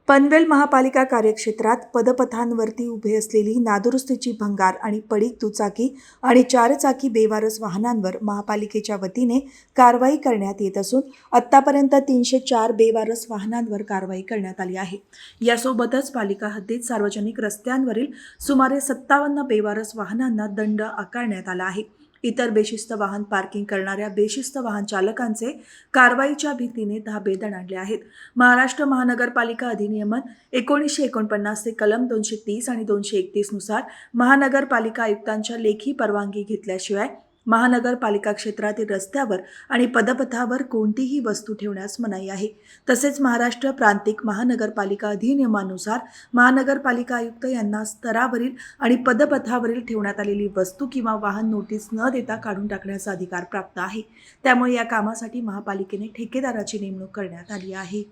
पनवेल महापालिका कार्यक्षेत्रात पदपथांवरती उभे असलेली नादुरुस्तीची भंगार आणि पडीक दुचाकी आणि चारचाकी बेवारस वाहनांवर महापालिकेच्या वतीने कारवाई करण्यात येत असून आत्तापर्यंत 304 बेवारस वाहनांवर कारवाई करण्यात आली आहे। यासोबतच पालिका हद्दीत सार्वजनिक रस्त्यांवरील सुमारे 57 बेवारस वाहनांना दंड आकारण्यात आला आहे। इतर बेशिस्त वाहन पार्किंग करणाऱ्या बेशिस्त वाहन चालकांचे कारवाईच्या भीतीने धाबे दणाणले आहेत। महाराष्ट्र महानगरपालिका अधिनियमन 1949 ते कलम 230 आणि 231 नुसार महानगरपालिका आयुक्तांच्या लेखी परवानगी घेतल्याशिवाय महानगरपालिका क्षेत्रातील रस्त्यावर आणि पदपथावर कोणतीही वस्तू ठेवण्यास मनाई आहे। तसेच महाराष्ट्र प्रांतिक महानगरपालिका अधिनियमानुसार महानगरपालिका आयुक्त यांना स्तरावरील आणि पदपथावरील ठेवण्यात आलेली वस्तू किंवा वाहन नोटीस न देता काढून टाकण्याचा अधिकार प्राप्त आहे। त्यामुळे या कामासाठी महापालिकेने ठेकेदाराची नेमणूक करण्यात आली आहे।